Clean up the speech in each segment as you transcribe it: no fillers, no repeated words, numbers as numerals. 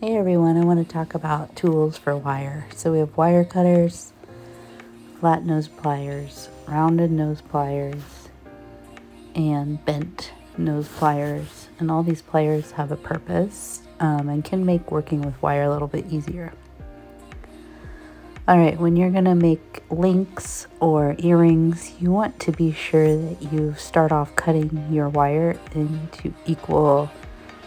Hey everyone, I want to talk about tools for wire. So we have wire cutters, flat nose pliers, rounded nose pliers, and bent nose pliers. And all these pliers have a purpose and can make working with wire a little bit easier. Alright, when you're going to make links or earrings, you want to be sure that you start off cutting your wire into equal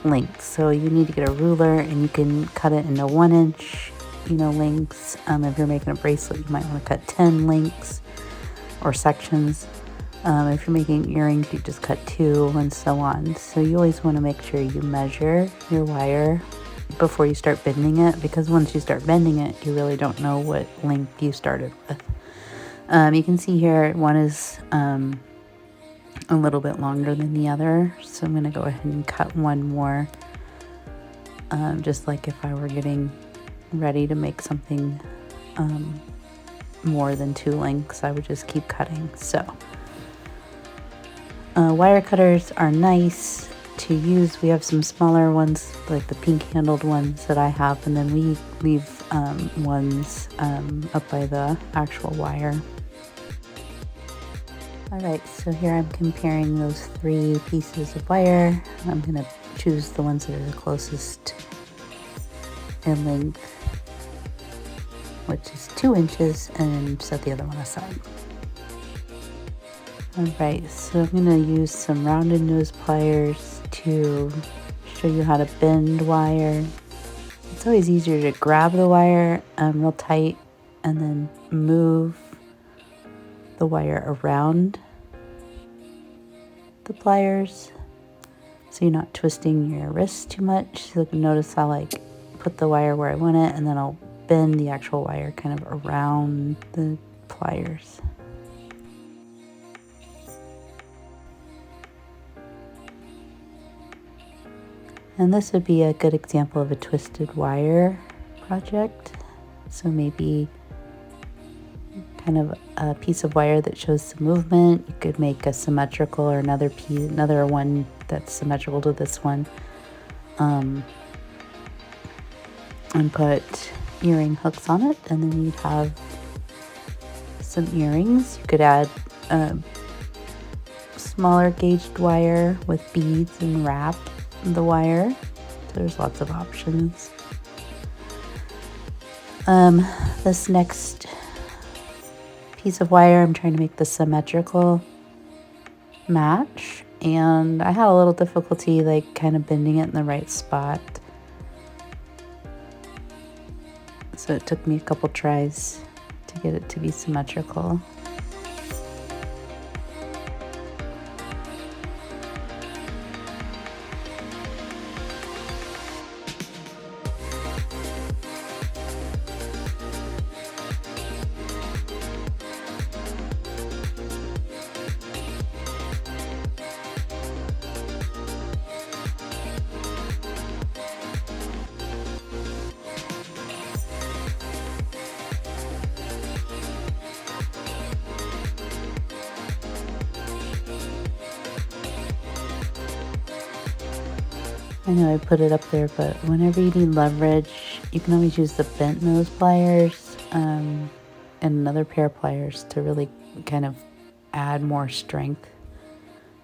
lengths. So you need to get a ruler and you can cut it into 1 inch, lengths. If you're making a bracelet, you might want to cut 10 lengths or sections. If you're making earrings, you just cut 2 and so on. So you always want to make sure you measure your wire before you start bending it, because once you start bending it, you really don't know what length you started with. You can see here one is a little bit longer than the other, so I'm going to go ahead and cut one more, just like if I were getting ready to make something more than 2 lengths, I would just keep cutting. So wire cutters are nice to use. We have some smaller ones like the pink handled ones that I have, and then we leave ones up by the actual wire. Alright, so here I'm comparing those 3 pieces of wire. I'm going to choose the ones that are the closest in length, which is 2 inches, and set the other one aside. Alright, so I'm going to use some rounded nose pliers to show you how to bend wire. It's always easier to grab the wire real tight and then move the wire around the pliers so you're not twisting your wrist too much. So you can notice I'll put the wire where I want it, and then I'll bend the actual wire kind of around the pliers. And this would be a good example of a twisted wire project. So maybe kind of a piece of wire that shows some movement. You could make a symmetrical or another one that's symmetrical to this one, and put earring hooks on it, and then you'd have some earrings. You could add smaller gauged wire with beads and wrap the wire. So there's lots of options. This next piece of wire, I'm trying to make the symmetrical match, and I had a little difficulty kind of bending it in the right spot. So it took me a couple tries to get it to be symmetrical. I know I put it up there, but whenever you need leverage, you can always use the bent nose pliers and another pair of pliers to really kind of add more strength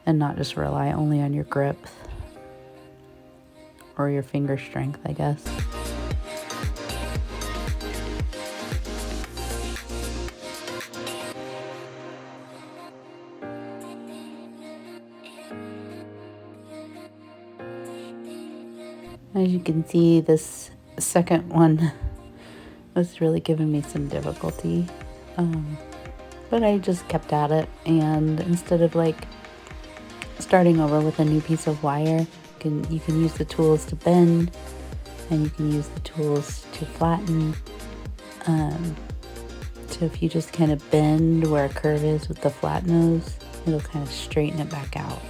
and not just rely only on your grip or your finger strength, I guess. As you can see, this second one was really giving me some difficulty, but I just kept at it, and instead of starting over with a new piece of wire, you can use the tools to bend, and you can use the tools to flatten. So if you just kind of bend where a curve is with the flat nose, it'll kind of straighten it back out.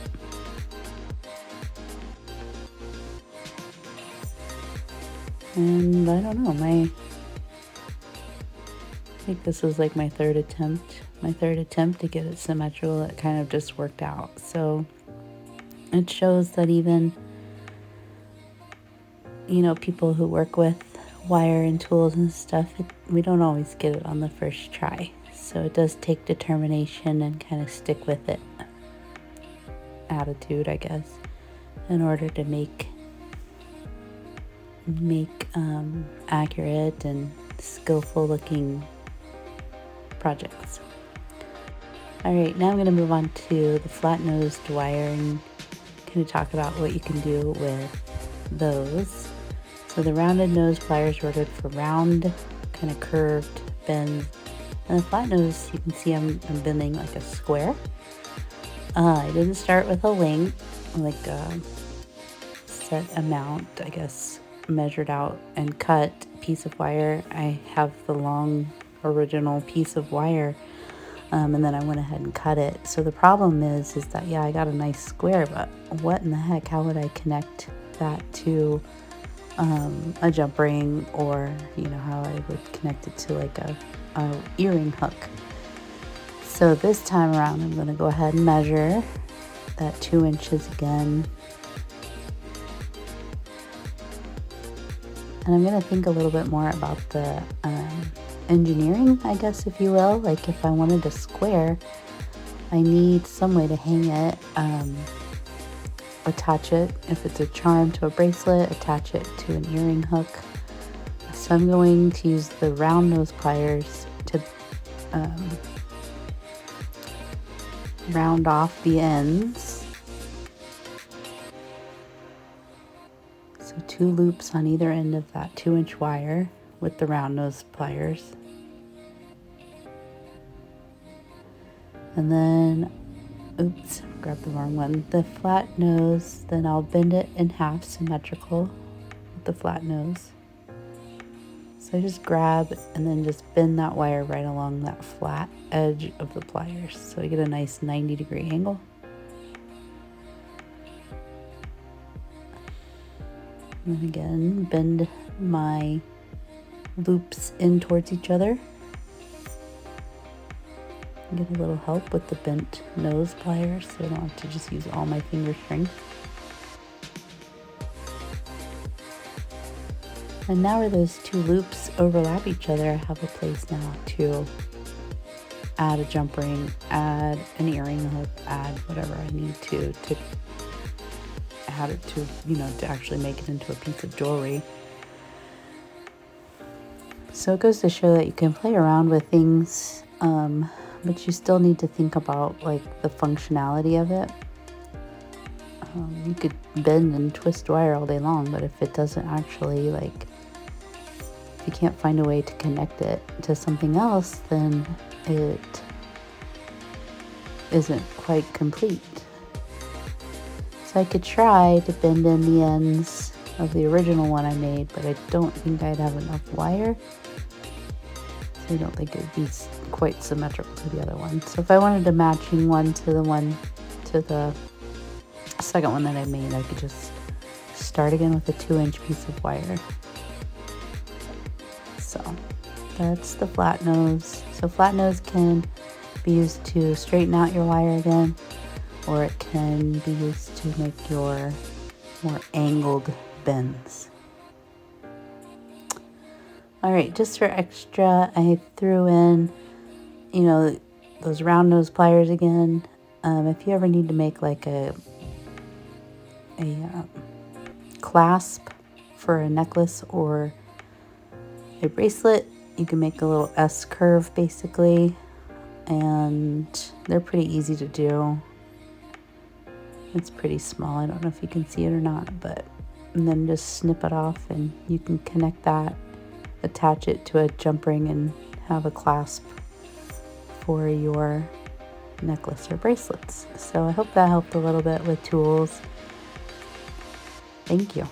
And I don't know, I think this was my third attempt to get it symmetrical. It kind of just worked out. So it shows that even you know, people who work with wire and tools and stuff, we don't always get it on the first try. So it does take determination and kind of stick with it attitude, I guess, in order to make accurate and skillful looking projects. All right, now I'm going to move on to the flat-nosed wire and kind of talk about what you can do with those. So the rounded nose pliers were good for round, kind of curved bends, and the flat nose, you can see I'm bending like a square. I didn't start with a length, like a set amount, I guess, measured out and cut piece of wire. I have the long original piece of wire, and then I went ahead and cut it. So the problem is that, yeah, I got a nice square, but what in the heck, how would I connect that to a jump ring, or, you know, how I would connect it to like a earring hook. So this time around, I'm going to go ahead and measure that 2 inches again. And I'm going to think a little bit more about the engineering, I guess, if you will. Like if I wanted a square, I need some way to hang it, attach it, if it's a charm, to a bracelet, attach it to an earring hook. So I'm going to use the round nose pliers to round off the ends. So 2 loops on either end of that 2-inch wire with the round nose pliers. And then, oops, grabbed the wrong one. The flat nose, then I'll bend it in half, symmetrical with the flat nose. So I just grab and then just bend that wire right along that flat edge of the pliers. So I get a nice 90-degree angle. And then again, bend my loops in towards each other. Get a little help with the bent nose pliers so I don't have to just use all my finger strength. And now where those 2 loops overlap each other, I have a place now to add a jump ring, add an earring hook, add whatever I need to add it to, you know, to actually make it into a piece of jewelry. So it goes to show that you can play around with things, but you still need to think about like the functionality of it. You could bend and twist wire all day long, but if it doesn't actually, like, if you can't find a way to connect it to something else, then it isn't quite complete. So I could try to bend in the ends of the original one I made, but I don't think I'd have enough wire. So I don't think it would be quite symmetrical to the other one. So if I wanted a matching one to the second one that I made, I could just start again with a 2-inch piece of wire. So that's the flat nose. So flat nose can be used to straighten out your wire again, or it can be used to make your more angled bends. All right, just for extra, I threw in, you know, those round nose pliers again. If you ever need to make like a clasp for a necklace or a bracelet, you can make a little S curve basically, and they're pretty easy to do. It's pretty small, I don't know if you can see it or not, but and then just snip it off and you can connect that, attach it to a jump ring, and have a clasp for your necklace or bracelets. So I hope that helped a little bit with tools. Thank you.